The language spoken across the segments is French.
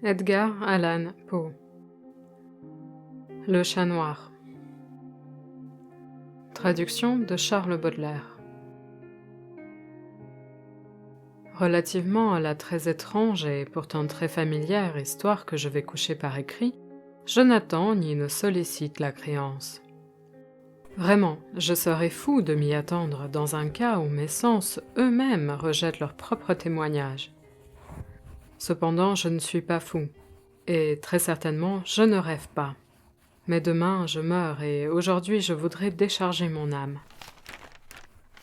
Edgar Allan Poe. Le chat noir. Traduction de Charles Baudelaire. Relativement à la très étrange et pourtant très familière histoire que je vais coucher par écrit, je n'attends ni ne sollicite la créance. Vraiment, je serais fou de m'y attendre dans un cas où mes sens eux-mêmes rejettent leur propre témoignage. Cependant, je ne suis pas fou, et très certainement, je ne rêve pas. Mais demain, je meurs, et aujourd'hui, je voudrais décharger mon âme.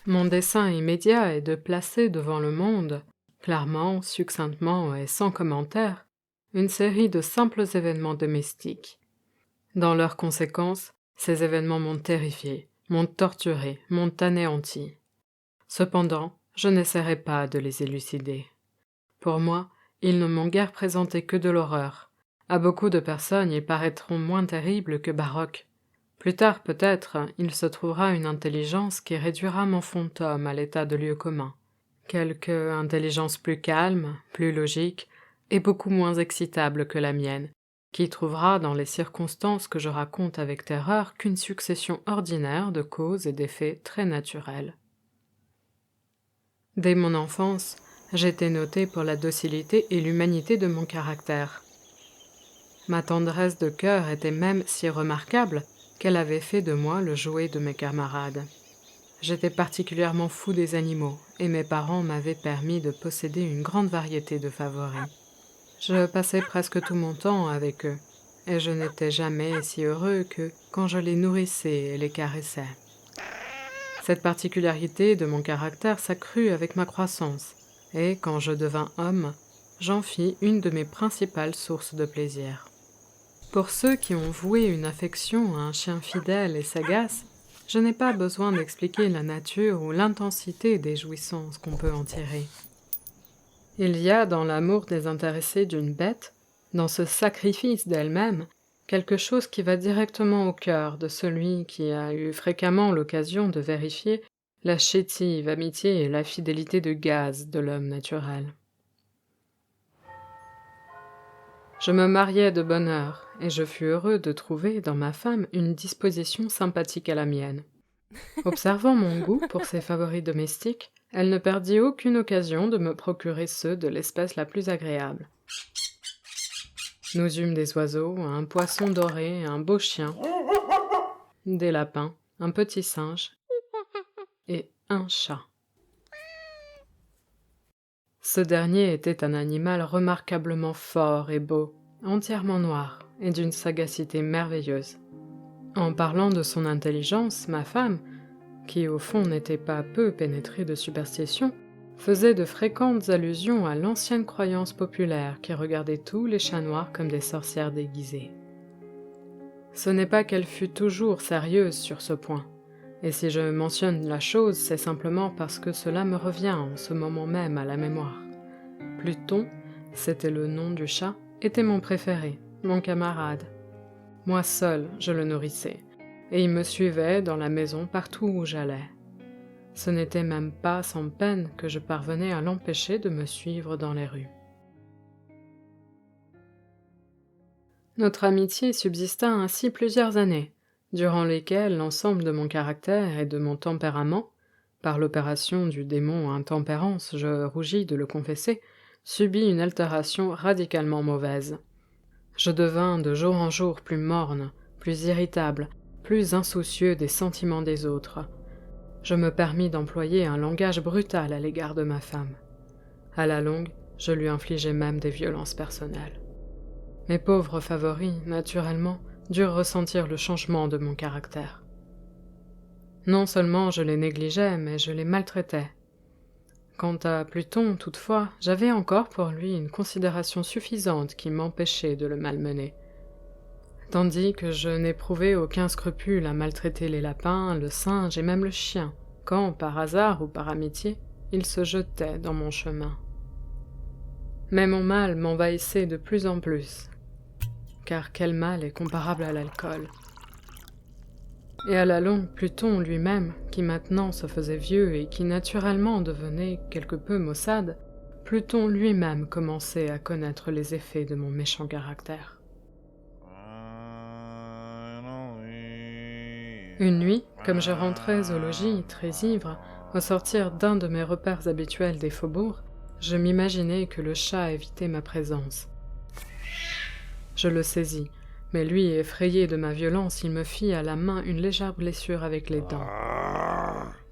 Mon dessein immédiat est de placer devant le monde, clairement, succinctement et sans commentaire, une série de simples événements domestiques. Dans leurs conséquences, ces événements m'ont terrifié, m'ont torturé, m'ont anéanti. Cependant, je n'essaierai pas de les élucider. Pour moi, ils ne m'ont guère présenté que de l'horreur. À beaucoup de personnes, ils paraîtront moins terribles que baroques. Plus tard, peut-être, il se trouvera une intelligence qui réduira mon fantôme à l'état de lieu commun. Quelque intelligence plus calme, plus logique, et beaucoup moins excitable que la mienne, qui trouvera dans les circonstances que je raconte avec terreur qu'une succession ordinaire de causes et d'effets très naturels. Dès mon enfance, j'étais notée pour la docilité et l'humanité de mon caractère. Ma tendresse de cœur était même si remarquable qu'elle avait fait de moi le jouet de mes camarades. J'étais particulièrement fou des animaux, et mes parents m'avaient permis de posséder une grande variété de favoris. Je passais presque tout mon temps avec eux, et je n'étais jamais si heureux que quand je les nourrissais et les caressais. Cette particularité de mon caractère s'accrut avec ma croissance, et quand je devins homme, j'en fis une de mes principales sources de plaisir. Pour ceux qui ont voué une affection à un chien fidèle et sagace, je n'ai pas besoin d'expliquer la nature ou l'intensité des jouissances qu'on peut en tirer. Il y a dans l'amour désintéressé d'une bête, dans ce sacrifice d'elle-même, quelque chose qui va directement au cœur de celui qui a eu fréquemment l'occasion de vérifier la chétive amitié et la fidélité de gaz de l'homme naturel. Je me mariai de bonne heure, et je fus heureux de trouver dans ma femme une disposition sympathique à la mienne. Observant mon goût pour ses favoris domestiques, elle ne perdit aucune occasion de me procurer ceux de l'espèce la plus agréable. Nous eûmes des oiseaux, un poisson doré, un beau chien, des lapins, un petit singe et un chat. Ce dernier était un animal remarquablement fort et beau, entièrement noir et d'une sagacité merveilleuse. En parlant de son intelligence, ma femme, qui au fond n'était pas peu pénétrée de superstition, faisait de fréquentes allusions à l'ancienne croyance populaire qui regardait tous les chats noirs comme des sorcières déguisées. Ce n'est pas qu'elle fût toujours sérieuse sur ce point, et si je mentionne la chose, c'est simplement parce que cela me revient en ce moment même à la mémoire. Pluton, c'était le nom du chat, était mon préféré, mon camarade. Moi seul, je le nourrissais, et il me suivait dans la maison partout où j'allais. Ce n'était même pas sans peine que je parvenais à l'empêcher de me suivre dans les rues. Notre amitié subsista ainsi plusieurs années, durant lesquelles l'ensemble de mon caractère et de mon tempérament, par l'opération du démon intempérance, je rougis de le confesser, subit une altération radicalement mauvaise. Je devins de jour en jour plus morne, plus irritable, plus insoucieux des sentiments des autres. Je me permis d'employer un langage brutal à l'égard de ma femme. À la longue, je lui infligeai même des violences personnelles. Mes pauvres favoris, naturellement, durent ressentir le changement de mon caractère. Non seulement je les négligeais, mais je les maltraitais. Quant à Pluton, toutefois, j'avais encore pour lui une considération suffisante qui m'empêchait de le malmener. Tandis que je n'éprouvais aucun scrupule à maltraiter les lapins, le singe et même le chien, quand, par hasard ou par amitié, ils se jetaient dans mon chemin. Mais mon mal m'envahissait de plus en plus, car quel mal est comparable à l'alcool? Et à la longue, Pluton lui-même, qui maintenant se faisait vieux et qui naturellement devenait quelque peu maussade, Pluton lui-même commençait à connaître les effets de mon méchant caractère. Une nuit, comme je rentrais au logis, très ivre, au sortir d'un de mes repères habituels des faubourgs, je m'imaginais que le chat évitait ma présence. Je le saisis, mais lui, effrayé de ma violence, il me fit à la main une légère blessure avec les dents.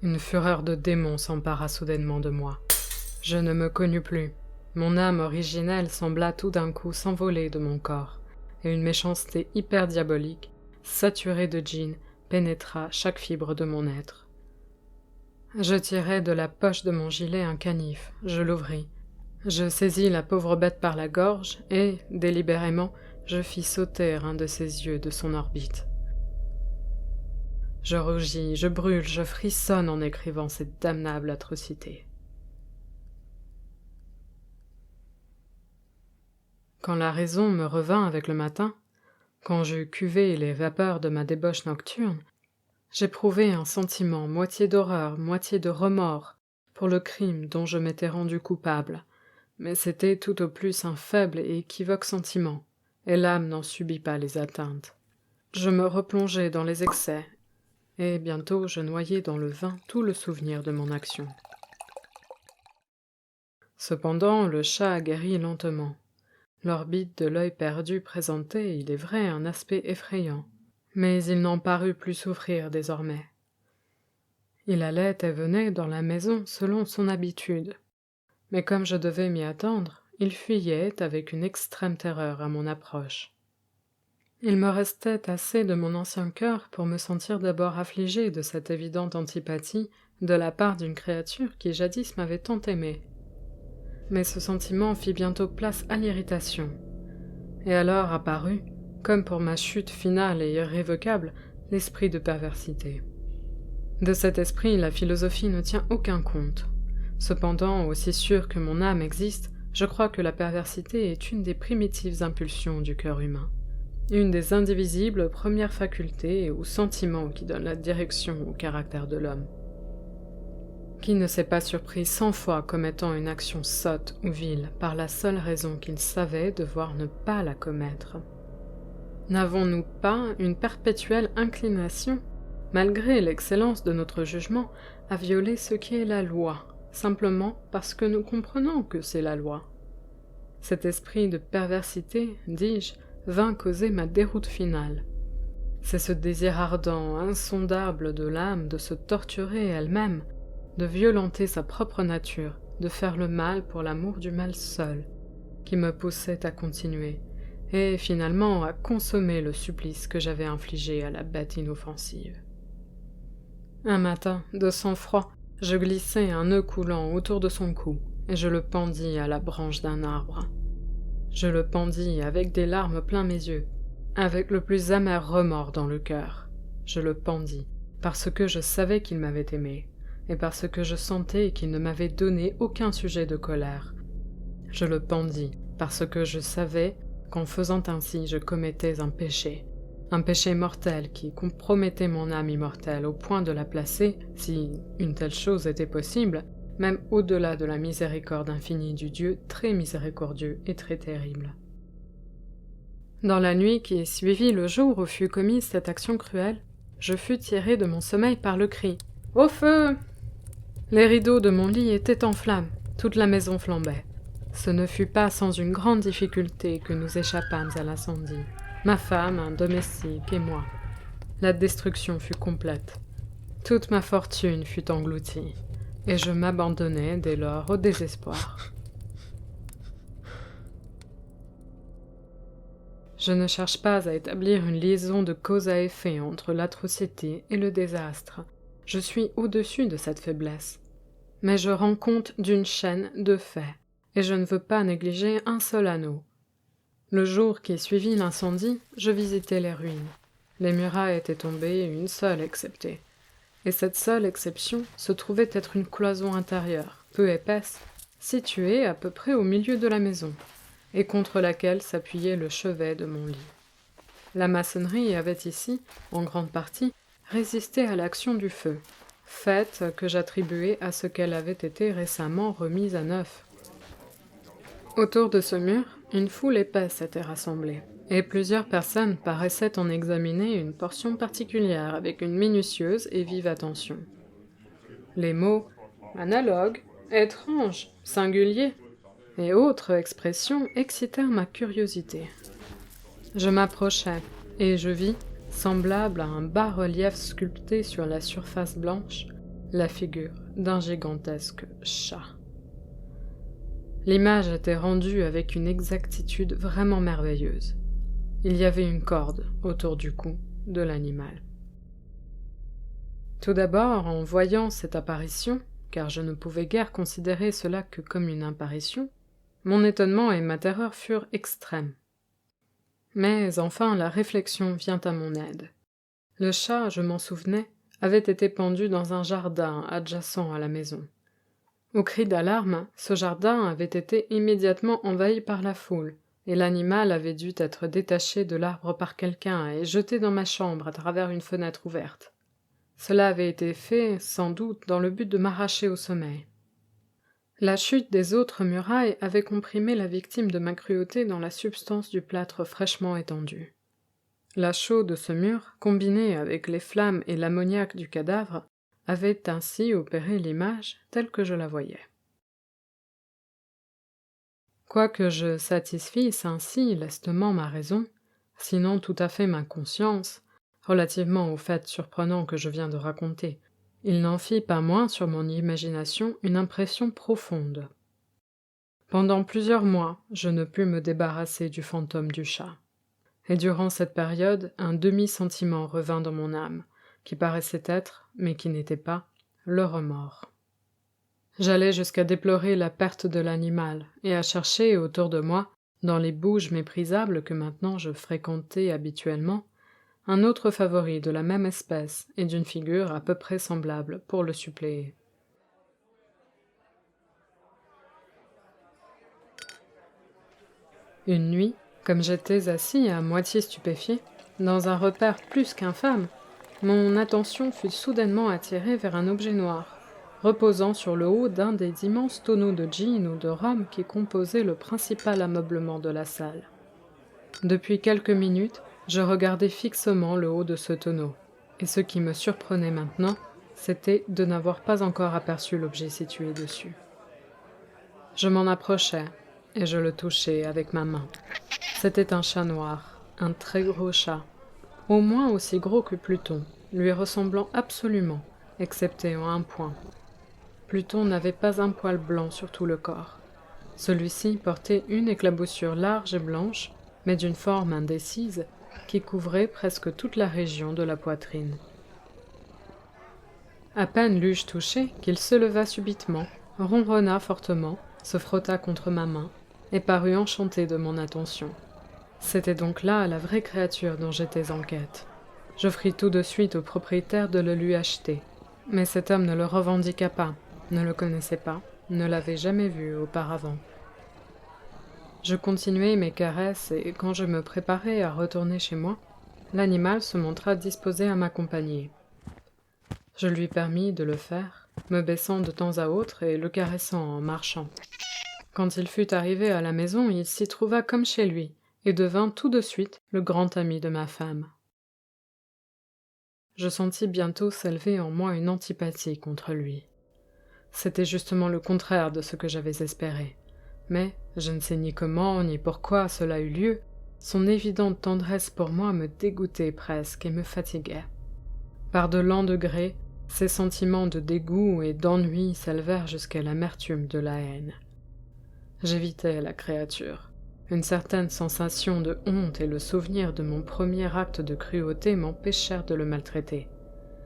Une fureur de démon s'empara soudainement de moi. Je ne me connus plus. Mon âme originelle sembla tout d'un coup s'envoler de mon corps, et une méchanceté hyper diabolique, saturée de djinn, pénétra chaque fibre de mon être. Je tirai de la poche de mon gilet un canif, je l'ouvris. Je saisis la pauvre bête par la gorge et, délibérément, je fis sauter un de ses yeux de son orbite. Je rougis, je brûle, je frissonne en écrivant cette damnable atrocité. Quand la raison me revint avec le matin, quand j'eus cuvé les vapeurs de ma débauche nocturne, j'éprouvai un sentiment moitié d'horreur, moitié de remords pour le crime dont je m'étais rendu coupable, mais c'était tout au plus un faible et équivoque sentiment, et l'âme n'en subit pas les atteintes. Je me replongeai dans les excès, et bientôt je noyai dans le vin tout le souvenir de mon action. Cependant, le chat guérit lentement. L'orbite de l'œil perdu présentait, il est vrai, un aspect effrayant, mais il n'en parut plus souffrir désormais. Il allait et venait dans la maison selon son habitude, mais comme je devais m'y attendre, il fuyait avec une extrême terreur à mon approche. Il me restait assez de mon ancien cœur pour me sentir d'abord affligé de cette évidente antipathie de la part d'une créature qui jadis m'avait tant aimé. Mais ce sentiment fit bientôt place à l'irritation, et alors apparut, comme pour ma chute finale et irrévocable, l'esprit de perversité. De cet esprit, la philosophie ne tient aucun compte. Cependant, aussi sûr que mon âme existe, je crois que la perversité est une des primitives impulsions du cœur humain, une des indivisibles premières facultés ou sentiments qui donnent la direction au caractère de l'homme. Qui ne s'est pas surpris 100 fois commettant une action sotte ou vile par la seule raison qu'il savait devoir ne pas la commettre? N'avons-nous pas une perpétuelle inclination, malgré l'excellence de notre jugement, à violer ce qui est la loi, simplement parce que nous comprenons que c'est la loi? Cet esprit de perversité, dis-je, vint causer ma déroute finale. C'est ce désir ardent, insondable de l'âme de se torturer elle-même, de violenter sa propre nature, de faire le mal pour l'amour du mal seul, qui me poussait à continuer, et finalement à consommer le supplice que j'avais infligé à la bête inoffensive. Un matin, de sang-froid, je glissai un nœud coulant autour de son cou, et je le pendis à la branche d'un arbre. Je le pendis avec des larmes plein mes yeux, avec le plus amer remords dans le cœur. Je le pendis, parce que je savais qu'il m'avait aimé, et parce que je sentais qu'il ne m'avait donné aucun sujet de colère. Je le pendis, parce que je savais qu'en faisant ainsi je commettais un péché mortel qui compromettait mon âme immortelle au point de la placer, si une telle chose était possible, même au-delà de la miséricorde infinie du Dieu très miséricordieux et très terrible. Dans la nuit qui suivit le jour où fut commise cette action cruelle, je fus tiré de mon sommeil par le cri « Au feu !» Les rideaux de mon lit étaient en flammes, toute la maison flambait. Ce ne fut pas sans une grande difficulté que nous échappâmes à l'incendie, ma femme, un domestique et moi. La destruction fut complète. Toute ma fortune fut engloutie, et je m'abandonnai dès lors au désespoir. Je ne cherche pas à établir une liaison de cause à effet entre l'atrocité et le désastre. Je suis au-dessus de cette faiblesse. Mais je rends compte d'une chaîne de faits, et je ne veux pas négliger un seul anneau. Le jour qui suivit l'incendie, je visitai les ruines. Les murailles étaient tombées, une seule exceptée. Et cette seule exception se trouvait être une cloison intérieure, peu épaisse, située à peu près au milieu de la maison, et contre laquelle s'appuyait le chevet de mon lit. La maçonnerie avait ici, en grande partie, résisté à l'action du feu, fait que j'attribuais à ce qu'elle avait été récemment remise à neuf. Autour de ce mur, une foule épaisse était rassemblée, et plusieurs personnes paraissaient en examiner une portion particulière avec une minutieuse et vive attention. Les mots « analogue »,« étrange »,« singulier » et autres expressions excitèrent ma curiosité. Je m'approchai, et je vis, semblable à un bas-relief sculpté sur la surface blanche, la figure d'un gigantesque chat. L'image était rendue avec une exactitude vraiment merveilleuse. Il y avait une corde autour du cou de l'animal. Tout d'abord, en voyant cette apparition, car je ne pouvais guère considérer cela que comme une apparition, mon étonnement et ma terreur furent extrêmes. Mais enfin la réflexion vient à mon aide. Le chat, je m'en souvenais, avait été pendu dans un jardin adjacent à la maison. Au cri d'alarme, ce jardin avait été immédiatement envahi par la foule, et l'animal avait dû être détaché de l'arbre par quelqu'un et jeté dans ma chambre à travers une fenêtre ouverte. Cela avait été fait, sans doute, dans le but de m'arracher au sommeil. La chute des autres murailles avait comprimé la victime de ma cruauté dans la substance du plâtre fraîchement étendu. La chaux de ce mur, combinée avec les flammes et l'ammoniaque du cadavre, avait ainsi opéré l'image telle que je la voyais. Quoique je satisfisse ainsi lestement ma raison, sinon tout à fait ma conscience, relativement au fait surprenant que je viens de raconter, il n'en fit pas moins sur mon imagination une impression profonde. Pendant plusieurs mois, je ne pus me débarrasser du fantôme du chat. Et durant cette période, un demi-sentiment revint dans mon âme, qui paraissait être, mais qui n'était pas, le remords. J'allais jusqu'à déplorer la perte de l'animal, et à chercher autour de moi, dans les bouges méprisables que maintenant je fréquentais habituellement, un autre favori de la même espèce et d'une figure à peu près semblable pour le suppléer. Une nuit, comme j'étais assis à moitié stupéfié, dans un repère plus qu'infâme, mon attention fut soudainement attirée vers un objet noir, reposant sur le haut d'un des immenses tonneaux de gin ou de rhum qui composaient le principal ameublement de la salle. Depuis quelques minutes, je regardais fixement le haut de ce tonneau, et ce qui me surprenait maintenant, c'était de n'avoir pas encore aperçu l'objet situé dessus. Je m'en approchai, et je le touchai avec ma main. C'était un chat noir, un très gros chat, au moins aussi gros que Pluton, lui ressemblant absolument, excepté en un point. Pluton n'avait pas un poil blanc sur tout le corps. Celui-ci portait une éclaboussure large et blanche, mais d'une forme indécise, qui couvrait presque toute la région de la poitrine. À peine l'eus-je touché qu'il se leva subitement, ronronna fortement, se frotta contre ma main, et parut enchanté de mon attention. C'était donc là la vraie créature dont j'étais en quête. J'offris tout de suite au propriétaire de le lui acheter, mais cet homme ne le revendiqua pas, ne le connaissait pas, ne l'avait jamais vu auparavant. Je continuai mes caresses et quand je me préparais à retourner chez moi, l'animal se montra disposé à m'accompagner. Je lui permis de le faire, me baissant de temps à autre et le caressant en marchant. Quand il fut arrivé à la maison, il s'y trouva comme chez lui et devint tout de suite le grand ami de ma femme. Je sentis bientôt s'élever en moi une antipathie contre lui. C'était justement le contraire de ce que j'avais espéré. Mais, je ne sais ni comment ni pourquoi cela eut lieu, son évidente tendresse pour moi me dégoûtait presque et me fatiguait. Par de lents degrés, ces sentiments de dégoût et d'ennui s'élevèrent jusqu'à l'amertume de la haine. J'évitais la créature. Une certaine sensation de honte et le souvenir de mon premier acte de cruauté m'empêchèrent de le maltraiter.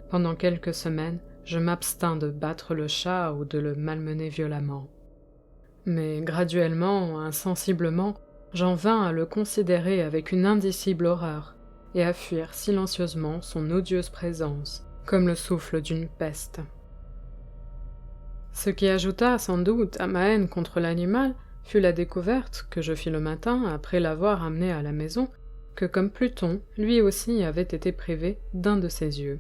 Pendant quelques semaines, je m'abstins de battre le chat ou de le malmener violemment. Mais graduellement, insensiblement, j'en vins à le considérer avec une indicible horreur et à fuir silencieusement son odieuse présence, comme le souffle d'une peste. Ce qui ajouta sans doute à ma haine contre l'animal fut la découverte, que je fis le matin après l'avoir amené à la maison, que comme Pluton, lui aussi avait été privé d'un de ses yeux.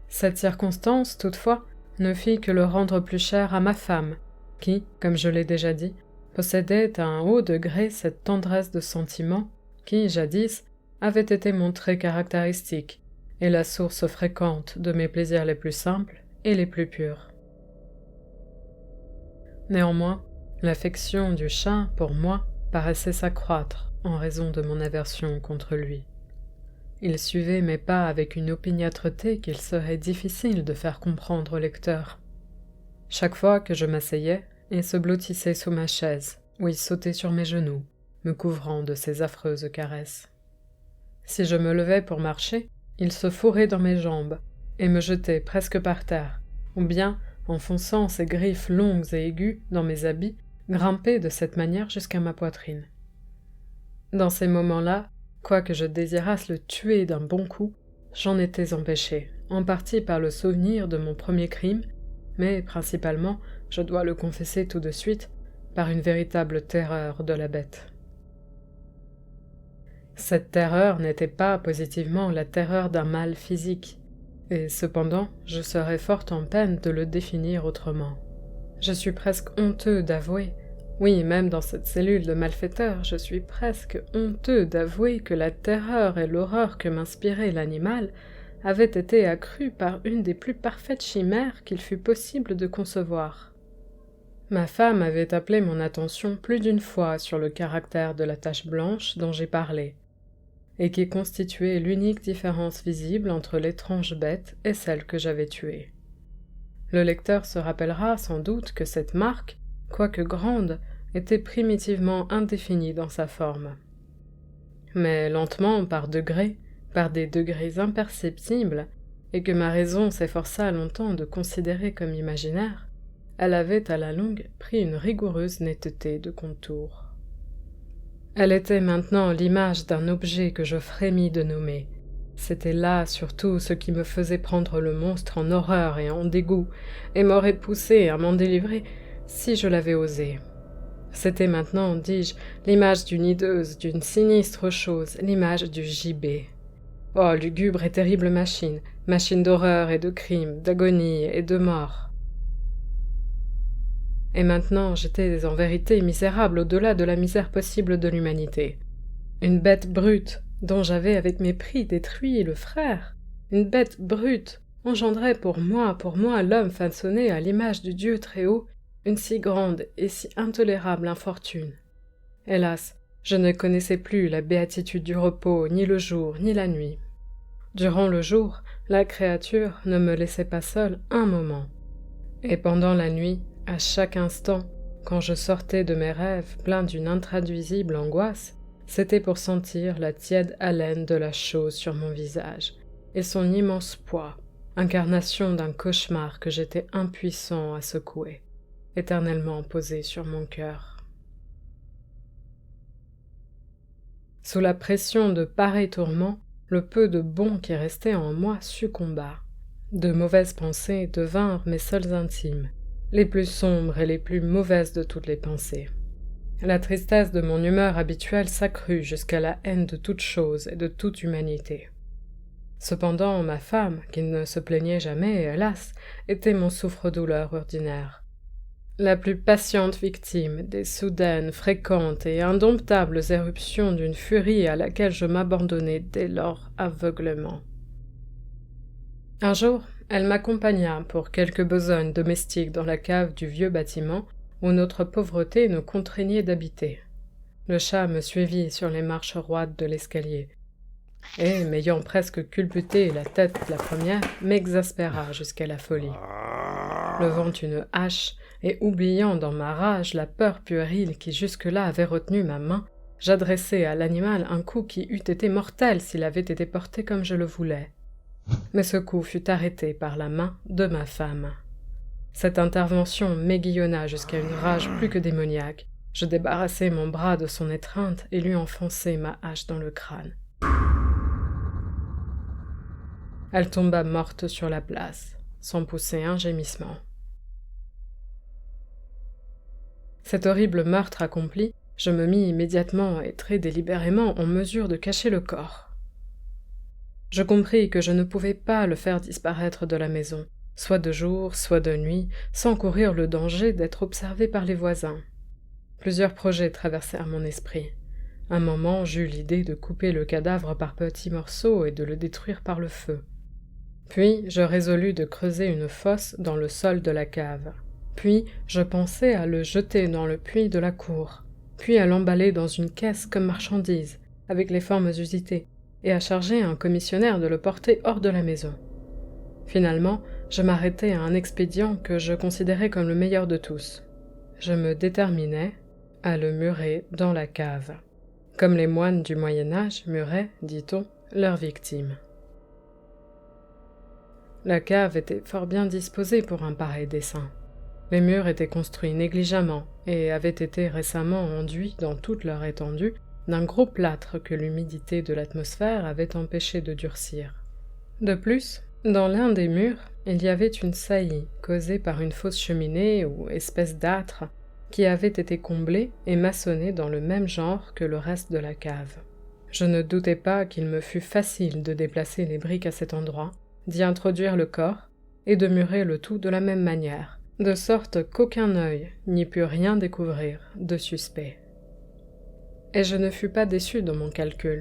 Cette circonstance, toutefois, ne fit que le rendre plus cher à ma femme, qui, comme je l'ai déjà dit, possédait à un haut degré cette tendresse de sentiment qui, jadis, avait été mon trait caractéristique et la source fréquente de mes plaisirs les plus simples et les plus purs. Néanmoins, l'affection du chat, pour moi, paraissait s'accroître en raison de mon aversion contre lui. Il suivait mes pas avec une opiniâtreté qu'il serait difficile de faire comprendre au lecteur. Chaque fois que je m'asseyais, il se blottissait sous ma chaise, ou il sautait sur mes genoux, me couvrant de ses affreuses caresses. Si je me levais pour marcher, il se fourrait dans mes jambes et me jetait presque par terre, ou bien, enfonçant ses griffes longues et aiguës dans mes habits, grimpait de cette manière jusqu'à ma poitrine. Dans ces moments-là, quoique je désirasse le tuer d'un bon coup, j'en étais empêché, en partie par le souvenir de mon premier crime, mais principalement, je dois le confesser tout de suite, par une véritable terreur de la bête. Cette terreur n'était pas positivement la terreur d'un mal physique, et cependant je serais fort en peine de le définir autrement. Je suis presque honteux d'avouer, oui, même dans cette cellule de malfaiteurs, je suis presque honteux d'avouer que la terreur et l'horreur que m'inspirait l'animal avaient été accrues par une des plus parfaites chimères qu'il fût possible de concevoir. Ma femme avait appelé mon attention plus d'une fois sur le caractère de la tache blanche dont j'ai parlé, et qui constituait l'unique différence visible entre l'étrange bête et celle que j'avais tuée. Le lecteur se rappellera sans doute que cette marque, quoique grande, était primitivement indéfinie dans sa forme. Mais lentement, par degrés, par des degrés imperceptibles, et que ma raison s'efforça longtemps de considérer comme imaginaire, elle avait à la longue pris une rigoureuse netteté de contour. Elle était maintenant l'image d'un objet que je frémis de nommer. C'était là surtout ce qui me faisait prendre le monstre en horreur et en dégoût, et m'aurait poussé à m'en délivrer si je l'avais osé. C'était maintenant, dis-je, l'image d'une hideuse, d'une sinistre chose, l'image du gibet. Oh, lugubre et terrible machine, machine d'horreur et de crime, d'agonie et de mort. Et maintenant, j'étais en vérité misérable au-delà de la misère possible de l'humanité. Une bête brute, dont j'avais avec mépris détruit le frère, une bête brute, engendrait pour moi, l'homme façonné à l'image du Dieu très haut, une si grande et si intolérable infortune. Hélas, je ne connaissais plus la béatitude du repos, ni le jour, ni la nuit. Durant le jour, la créature ne me laissait pas seule un moment. Et pendant la nuit, à chaque instant, quand je sortais de mes rêves pleins d'une intraduisible angoisse, c'était pour sentir la tiède haleine de la chose sur mon visage, et son immense poids, incarnation d'un cauchemar que j'étais impuissant à secouer, éternellement posé sur mon cœur. Sous la pression de pareils tourments, le peu de bon qui restait en moi succomba. De mauvaises pensées devinrent mes seules intimes, les plus sombres et les plus mauvaises de toutes les pensées. La tristesse de mon humeur habituelle s'accrut jusqu'à la haine de toute chose et de toute humanité. Cependant, ma femme, qui ne se plaignait jamais, hélas, était mon souffre-douleur ordinaire. La plus patiente victime des soudaines, fréquentes et indomptables éruptions d'une furie à laquelle je m'abandonnais dès lors aveuglement. Un jour, elle m'accompagna pour quelques besognes domestiques dans la cave du vieux bâtiment où notre pauvreté nous contraignait d'habiter. Le chat me suivit sur les marches roides de l'escalier, et, m'ayant presque culbuté la tête la première, m'exaspéra jusqu'à la folie. Levant une hache, et oubliant dans ma rage la peur puérile qui jusque-là avait retenu ma main, j'adressai à l'animal un coup qui eût été mortel s'il avait été porté comme je le voulais. Mais ce coup fut arrêté par la main de ma femme. Cette intervention m'aiguillonna jusqu'à une rage plus que démoniaque. Je débarrassai mon bras de son étreinte et lui enfonçai ma hache dans le crâne. Elle tomba morte sur la place, sans pousser un gémissement. Cet horrible meurtre accompli, je me mis immédiatement et très délibérément en mesure de cacher le corps. Je compris que je ne pouvais pas le faire disparaître de la maison, soit de jour, soit de nuit, sans courir le danger d'être observé par les voisins. Plusieurs projets traversèrent mon esprit. Un moment, j'eus l'idée de couper le cadavre par petits morceaux et de le détruire par le feu. Puis, je résolus de creuser une fosse dans le sol de la cave. Puis, je pensai à le jeter dans le puits de la cour, puis à l'emballer dans une caisse comme marchandise, avec les formes usitées, et à charger un commissionnaire de le porter hors de la maison. Finalement, je m'arrêtai à un expédient que je considérais comme le meilleur de tous. Je me déterminai à le murer dans la cave, comme les moines du Moyen-Âge muraient, dit-on, leurs victimes. La cave était fort bien disposée pour un pareil dessein. Les murs étaient construits négligemment et avaient été récemment enduits dans toute leur étendue d'un gros plâtre que l'humidité de l'atmosphère avait empêché de durcir. De plus, dans l'un des murs, il y avait une saillie causée par une fausse cheminée ou espèce d'âtre qui avait été comblée et maçonnée dans le même genre que le reste de la cave. Je ne doutais pas qu'il me fût facile de déplacer les briques à cet endroit, d'y introduire le corps et de murer le tout de la même manière, de sorte qu'aucun œil n'y put rien découvrir de suspect. Et je ne fus pas déçu de mon calcul.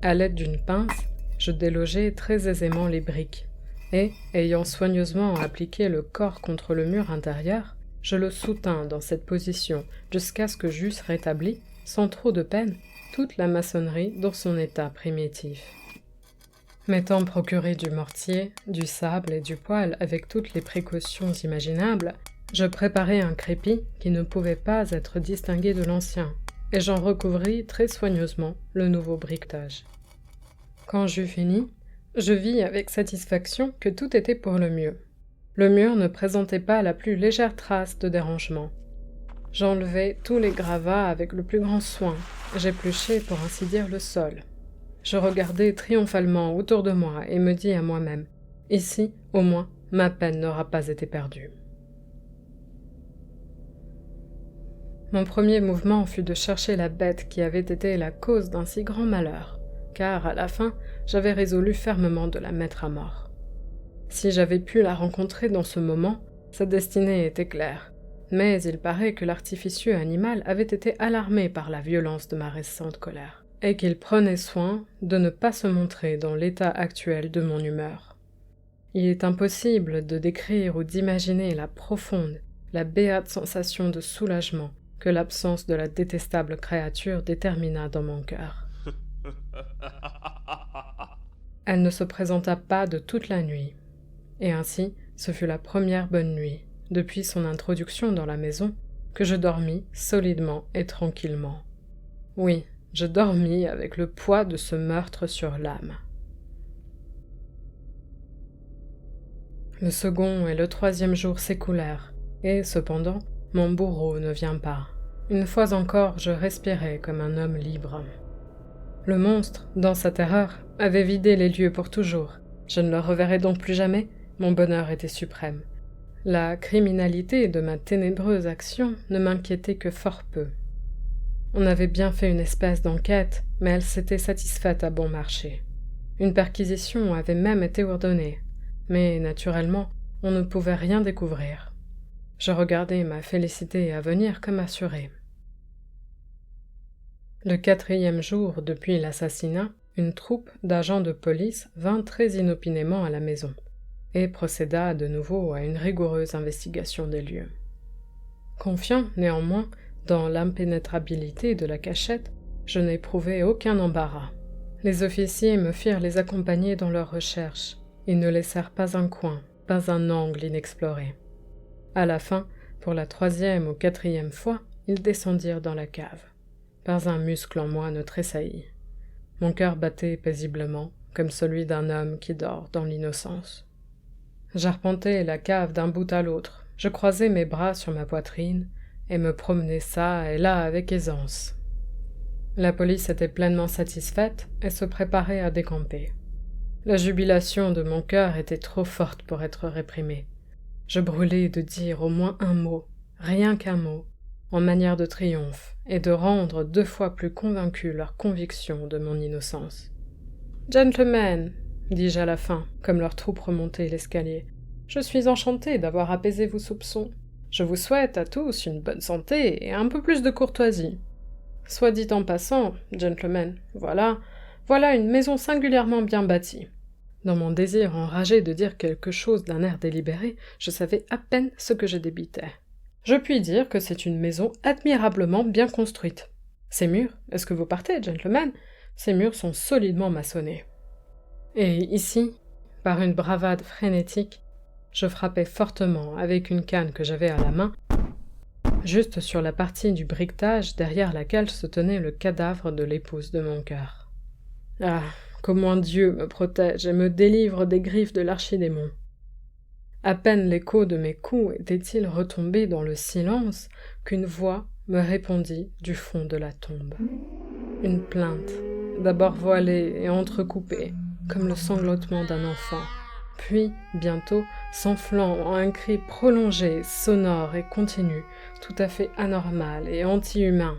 À l'aide d'une pince, je délogeai très aisément les briques, et, ayant soigneusement appliqué le corps contre le mur intérieur, je le soutins dans cette position jusqu'à ce que j'eusse rétabli, sans trop de peine, toute la maçonnerie dans son état primitif. M'étant procuré du mortier, du sable et du poêle avec toutes les précautions imaginables, je préparai un crépi qui ne pouvait pas être distingué de l'ancien, et j'en recouvris très soigneusement le nouveau briquetage. Quand j'eus fini, je vis avec satisfaction que tout était pour le mieux. Le mur ne présentait pas la plus légère trace de dérangement. J'enlevai tous les gravats avec le plus grand soin, j'épluchai pour ainsi dire le sol. Je regardai triomphalement autour de moi et me dis à moi-même « Ici, au moins, ma peine n'aura pas été perdue. » Mon premier mouvement fut de chercher la bête qui avait été la cause d'un si grand malheur, car, à la fin, j'avais résolu fermement de la mettre à mort. Si j'avais pu la rencontrer dans ce moment, sa destinée était claire, mais il paraît que l'artificieux animal avait été alarmé par la violence de ma récente colère, et qu'il prenait soin de ne pas se montrer dans l'état actuel de mon humeur. Il est impossible de décrire ou d'imaginer la profonde, la béate sensation de soulagement que l'absence de la détestable créature détermina dans mon cœur. Elle ne se présenta pas de toute la nuit, et ainsi ce fut la première bonne nuit, depuis son introduction dans la maison, que je dormis solidement et tranquillement. Oui, je dormis avec le poids de ce meurtre sur l'âme. Le second et le troisième jour s'écoulèrent, et cependant, mon bourreau ne vient pas. Une fois encore, je respirais comme un homme libre. Le monstre, dans sa terreur, avait vidé les lieux pour toujours. Je ne le reverrais donc plus jamais. Mon bonheur était suprême. La criminalité de ma ténébreuse action ne m'inquiétait que fort peu. On avait bien fait une espèce d'enquête, mais elle s'était satisfaite à bon marché. Une perquisition avait même été ordonnée, mais naturellement, on ne pouvait rien découvrir. Je regardais ma félicité à venir comme assurée. Le 4e jour depuis l'assassinat, une troupe d'agents de police vint très inopinément à la maison et procéda de nouveau à une rigoureuse investigation des lieux. Confiant, néanmoins, dans l'impénétrabilité de la cachette, je n'éprouvai aucun embarras. Les officiers me firent les accompagner dans leurs recherches. Ils ne laissèrent pas un coin, pas un angle inexploré. À la fin, pour la 3e ou 4e fois, ils descendirent dans la cave. Pas un muscle en moi ne tressaillit. Mon cœur battait paisiblement, comme celui d'un homme qui dort dans l'innocence. J'arpentais la cave d'un bout à l'autre, je croisais mes bras sur ma poitrine et me promenais çà et là avec aisance. La police était pleinement satisfaite et se préparait à décamper. La jubilation de mon cœur était trop forte pour être réprimée. Je brûlais de dire au moins un mot, rien qu'un mot, en manière de triomphe, et de rendre 2 fois plus convaincus leur conviction de mon innocence. « Gentlemen, dis-je à la fin, comme leur troupe remontait l'escalier, je suis enchanté d'avoir apaisé vos soupçons. Je vous souhaite à tous une bonne santé et un peu plus de courtoisie. Soit dit en passant, gentlemen, voilà une maison singulièrement bien bâtie. » Dans mon désir enragé de dire quelque chose d'un air délibéré, je savais à peine ce que je débitais. Je puis dire que c'est une maison admirablement bien construite. Ces murs, est-ce que vous partez, gentlemen? Ces murs sont solidement maçonnés. Et ici, par une bravade frénétique, je frappais fortement avec une canne que j'avais à la main, juste sur la partie du briquetage derrière laquelle se tenait le cadavre de l'épouse de mon cœur. Ah, comment Dieu me protège et me délivre des griffes de l'archidémon. À peine l'écho de mes coups était-il retombé dans le silence qu'une voix me répondit du fond de la tombe. Une plainte, d'abord voilée et entrecoupée, comme le sanglotement d'un enfant, puis, bientôt, s'enflant en un cri prolongé, sonore et continu, tout à fait anormal et anti-humain.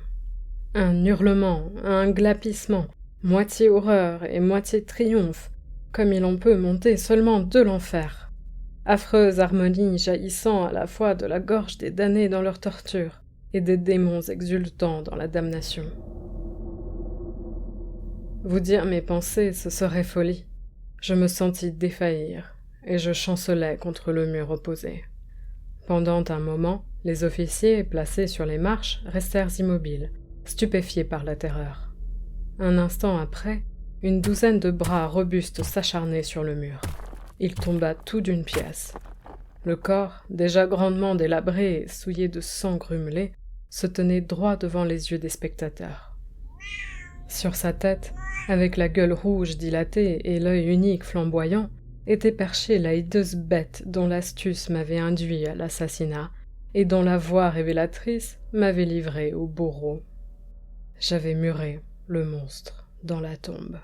Un hurlement, un glapissement, moitié horreur et moitié triomphe, comme il en peut monter seulement de l'enfer. Affreuse harmonie jaillissant à la fois de la gorge des damnés dans leur torture et des démons exultants dans la damnation. Vous dire mes pensées, ce serait folie. Je me sentis défaillir, et je chancelai contre le mur opposé. Pendant un moment, les officiers, placés sur les marches, restèrent immobiles, stupéfiés par la terreur. Un instant après, une douzaine de bras robustes s'acharnaient sur le mur. Il tomba tout d'une pièce. Le corps, déjà grandement délabré et souillé de sang grumelé, se tenait droit devant les yeux des spectateurs. Sur sa tête, avec la gueule rouge dilatée et l'œil unique flamboyant, était perchée la hideuse bête dont l'astuce m'avait induit à l'assassinat et dont la voix révélatrice m'avait livré au bourreau. J'avais muré le monstre dans la tombe.